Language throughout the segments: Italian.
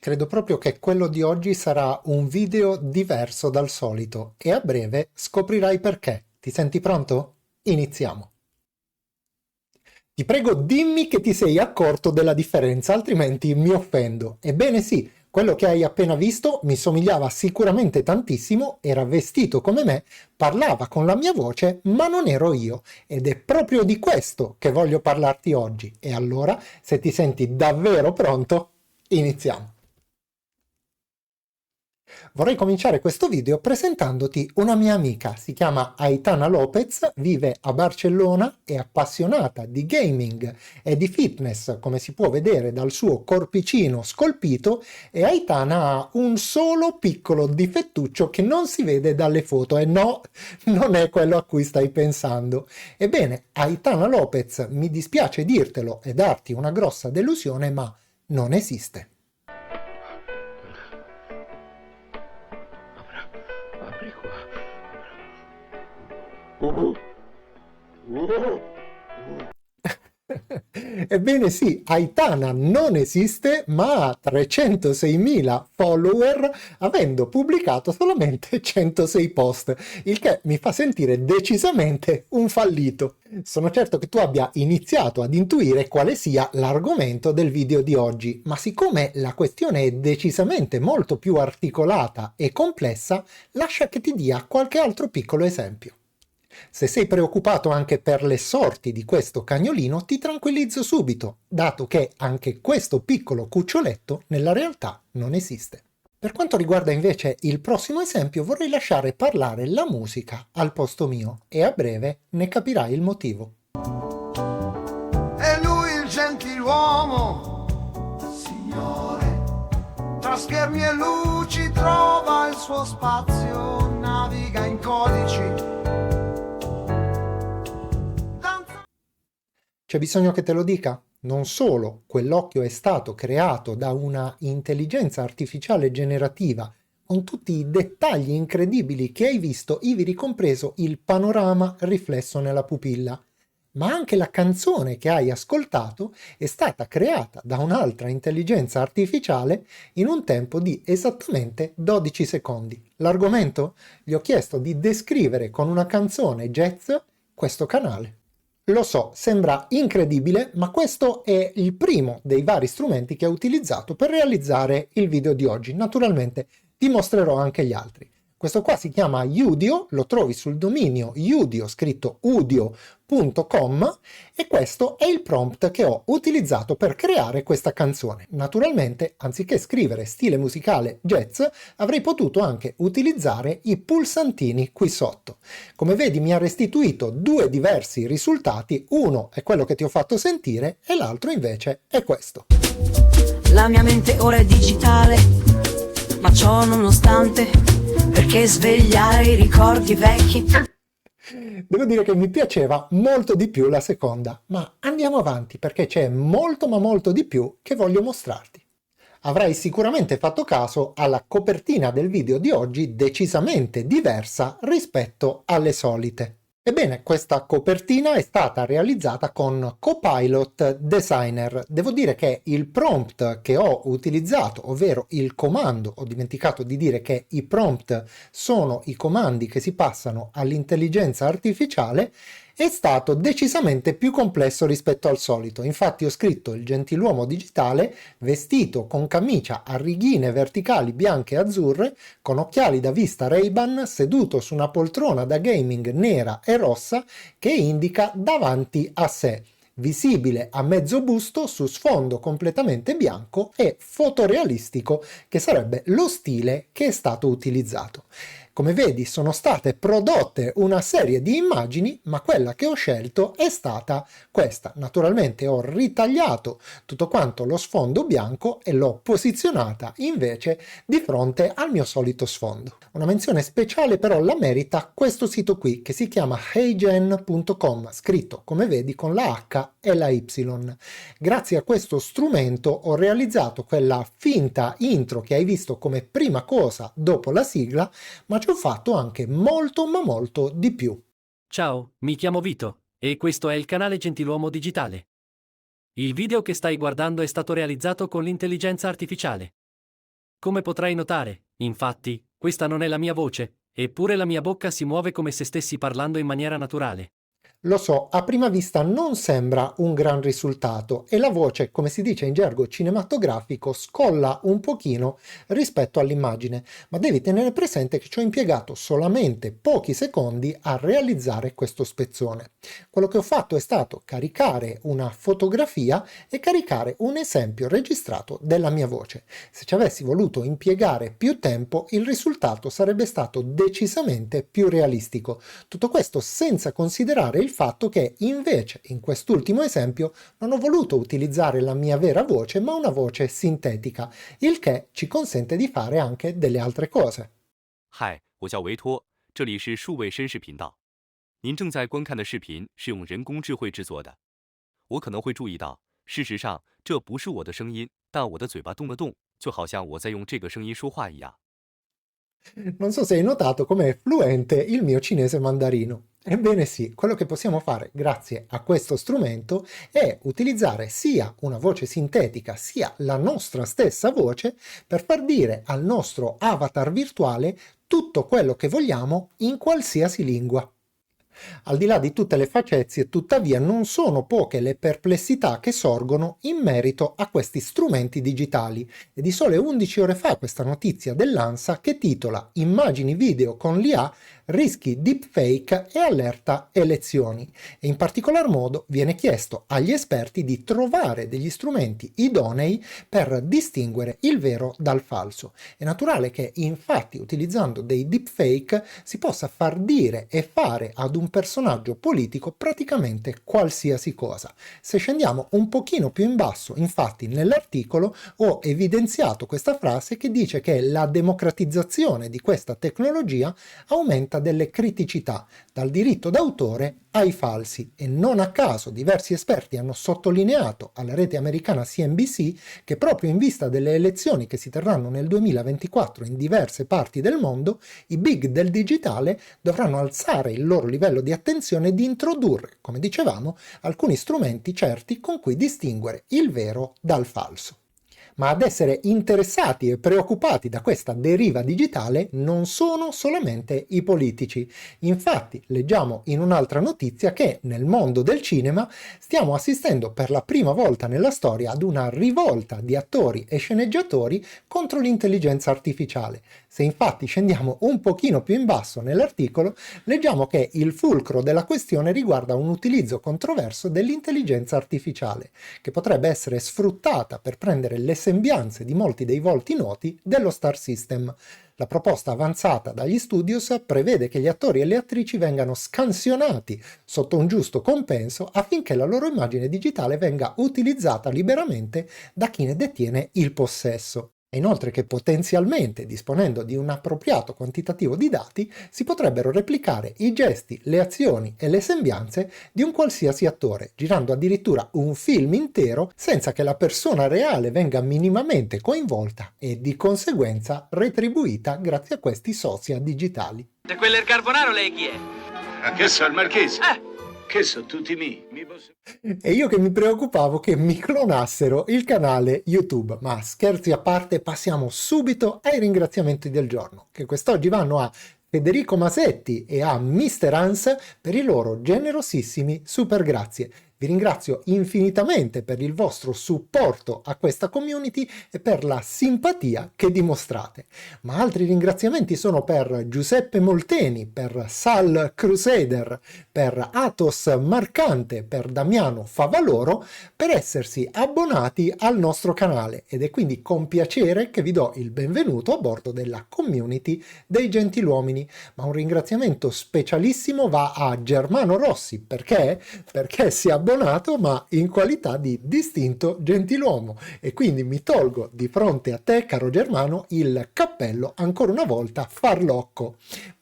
Credo proprio che quello di oggi sarà un video diverso dal solito e a breve scoprirai perché. Ti senti pronto? Iniziamo. Ti prego, dimmi che ti sei accorto della differenza, altrimenti mi offendo. Ebbene sì, quello che hai appena visto mi somigliava sicuramente tantissimo, era vestito come me, parlava con la mia voce, ma non ero io. Ed è proprio di questo che voglio parlarti oggi. E allora, se ti senti davvero pronto, iniziamo. Vorrei cominciare questo video presentandoti una mia amica, si chiama Aitana Lopez, vive a Barcellona, è appassionata di gaming e di fitness, come si può vedere dal suo corpicino scolpito, e Aitana ha un solo piccolo difettuccio che non si vede dalle foto, e no, non è quello a cui stai pensando. Ebbene, Aitana Lopez, mi dispiace dirtelo e darti una grossa delusione, ma non esiste. Apri qua. Uh, uh. Ebbene sì, Aitana non esiste, ma ha 306.000 follower, avendo pubblicato solamente 106 post, il che mi fa sentire decisamente un fallito. Sono certo che tu abbia iniziato ad intuire quale sia l'argomento del video di oggi, ma siccome la questione è decisamente molto più articolata e complessa, lascia che ti dia qualche altro piccolo esempio. Se sei preoccupato anche per le sorti di questo cagnolino, ti tranquillizzo subito, dato che anche questo piccolo cuccioletto nella realtà non esiste. Per quanto riguarda invece il prossimo esempio, vorrei lasciare parlare la musica al posto mio e a breve ne capirai il motivo. E lui il gentiluomo, signore, tra schermi e luci trova il suo spazio, naviga in codici. C'è bisogno che te lo dica? Non solo quell'occhio è stato creato da una intelligenza artificiale generativa con tutti i dettagli incredibili che hai visto, ivi ricompreso il panorama riflesso nella pupilla, ma anche la canzone che hai ascoltato è stata creata da un'altra intelligenza artificiale in un tempo di esattamente 12 secondi. L'argomento? Gli ho chiesto di descrivere con una canzone jazz questo canale. Lo so, sembra incredibile, ma questo è il primo dei vari strumenti che ho utilizzato per realizzare il video di oggi. Naturalmente ti mostrerò anche gli altri. Questo qua si chiama Udio, lo trovi sul dominio Udio, scritto udio.com, e questo è il prompt che ho utilizzato per creare questa canzone. Naturalmente, anziché scrivere stile musicale jazz, avrei potuto anche utilizzare i pulsantini qui sotto. Come vedi mi ha restituito due diversi risultati, uno è quello che ti ho fatto sentire e l'altro invece è questo. La mia mente ora è digitale, ma ciò nonostante, perché svegliare i ricordi vecchi. Devo dire che mi piaceva molto di più la seconda, ma andiamo avanti perché c'è molto ma molto di più che voglio mostrarti. Avrai sicuramente fatto caso alla copertina del video di oggi decisamente diversa rispetto alle solite. Ebbene, questa copertina è stata realizzata con Copilot Designer. Devo dire che il prompt che ho utilizzato, ovvero il comando, ho dimenticato di dire che i prompt sono i comandi che si passano all'intelligenza artificiale, è stato decisamente più complesso rispetto al solito. Infatti ho scritto il gentiluomo digitale vestito con camicia a righine verticali bianche e azzurre, con occhiali da vista Ray-Ban, seduto su una poltrona da gaming nera e rossa che indica davanti a sé, visibile a mezzo busto su sfondo completamente bianco e fotorealistico, che sarebbe lo stile che è stato utilizzato. Come vedi sono state prodotte una serie di immagini, ma quella che ho scelto è stata questa. Naturalmente ho ritagliato tutto quanto lo sfondo bianco e l'ho posizionata invece di fronte al mio solito sfondo. Una menzione speciale però la merita questo sito qui che si chiama heygen.com, scritto come vedi con la H e la Y. Grazie a questo strumento ho realizzato quella finta intro che hai visto come prima cosa dopo la sigla, ma ci ho fatto anche molto ma molto di più. Ciao, mi chiamo Vito, e questo è il canale Gentiluomo Digitale. Il video che stai guardando è stato realizzato con l'intelligenza artificiale. Come potrai notare, infatti, questa non è la mia voce, eppure la mia bocca si muove come se stessi parlando in maniera naturale. Lo so, a prima vista non sembra un gran risultato e la voce, come si dice in gergo cinematografico, scolla un pochino rispetto all'immagine, ma devi tenere presente che ci ho impiegato solamente pochi secondi a realizzare questo spezzone. Quello che ho fatto è stato caricare una fotografia e caricare un esempio registrato della mia voce. Se ci avessi voluto impiegare più tempo, il risultato sarebbe stato decisamente più realistico. Tutto questo senza considerare il fatto che invece in quest'ultimo esempio non ho voluto utilizzare la mia vera voce ma una voce sintetica, il che ci consente di fare anche delle altre cose. 嗨，我叫维托，这里是数位绅士频道。您正在观看的视频是用人工智慧制作的。我可能会注意到，事实上这不是我的声音，但我的嘴巴动了动，就好像我在用这个声音说话一样。Non so se hai notato com'è fluente il mio cinese mandarino. Ebbene sì, quello che possiamo fare grazie a questo strumento è utilizzare sia una voce sintetica sia la nostra stessa voce per far dire al nostro avatar virtuale tutto quello che vogliamo in qualsiasi lingua. Al di là di tutte le facezie, tuttavia, non sono poche le perplessità che sorgono in merito a questi strumenti digitali. È di sole 11 ore fa questa notizia dell'ANSA che titola Immagini video con l'IA, rischi deepfake e allerta elezioni. E in particolar modo viene chiesto agli esperti di trovare degli strumenti idonei per distinguere il vero dal falso. È naturale che infatti utilizzando dei deepfake si possa far dire e fare ad un personaggio politico praticamente qualsiasi cosa. Se scendiamo un pochino più in basso, infatti nell'articolo ho evidenziato questa frase che dice che la democratizzazione di questa tecnologia aumenta delle criticità, dal diritto d'autore ai falsi, e non a caso diversi esperti hanno sottolineato alla rete americana CNBC che proprio in vista delle elezioni che si terranno nel 2024 in diverse parti del mondo, i big del digitale dovranno alzare il loro livello di attenzione e di introdurre, come dicevamo, alcuni strumenti certi con cui distinguere il vero dal falso. Ma ad essere interessati e preoccupati da questa deriva digitale non sono solamente i politici. Infatti, leggiamo in un'altra notizia che nel mondo del cinema stiamo assistendo per la prima volta nella storia ad una rivolta di attori e sceneggiatori contro l'intelligenza artificiale. Se infatti scendiamo un pochino più in basso nell'articolo, leggiamo che il fulcro della questione riguarda un utilizzo controverso dell'intelligenza artificiale, che potrebbe essere sfruttata per prendere le sembianze di molti dei volti noti dello Star System. La proposta avanzata dagli studios prevede che gli attori e le attrici vengano scansionati sotto un giusto compenso affinché la loro immagine digitale venga utilizzata liberamente da chi ne detiene il possesso. E inoltre che potenzialmente, disponendo di un appropriato quantitativo di dati, si potrebbero replicare i gesti, le azioni e le sembianze di un qualsiasi attore, girando addirittura un film intero senza che la persona reale venga minimamente coinvolta e di conseguenza retribuita grazie a questi socia digitali. Da quello del Carbonaro lei chi è? Che so, il marchese? Che so, tutti mi posso... E io che mi preoccupavo che mi clonassero il canale YouTube, ma scherzi a parte passiamo subito ai ringraziamenti del giorno, che quest'oggi vanno a Federico Masetti e a Mr. Hans per i loro generosissimi super grazie. Vi ringrazio infinitamente per il vostro supporto a questa community e per la simpatia che dimostrate. Ma altri ringraziamenti sono per Giuseppe Molteni, per Sal Crusader, per Athos Marcante, per Damiano Favaloro, per essersi abbonati al nostro canale, ed è quindi con piacere che vi do il benvenuto a bordo della community dei gentiluomini. Ma un ringraziamento specialissimo va a Germano Rossi, perché si è abbonato ma in qualità di distinto gentiluomo, e quindi mi tolgo di fronte a te, caro Germano, il cappello ancora una volta farlocco.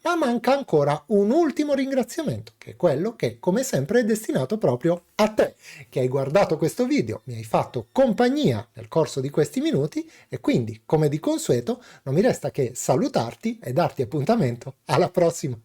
Ma manca ancora un ultimo ringraziamento, che è quello che come sempre è destinato proprio a te, che hai guardato questo video, mi hai fatto compagnia nel corso di questi minuti, e quindi, come di consueto, non mi resta che salutarti e darti appuntamento alla prossima.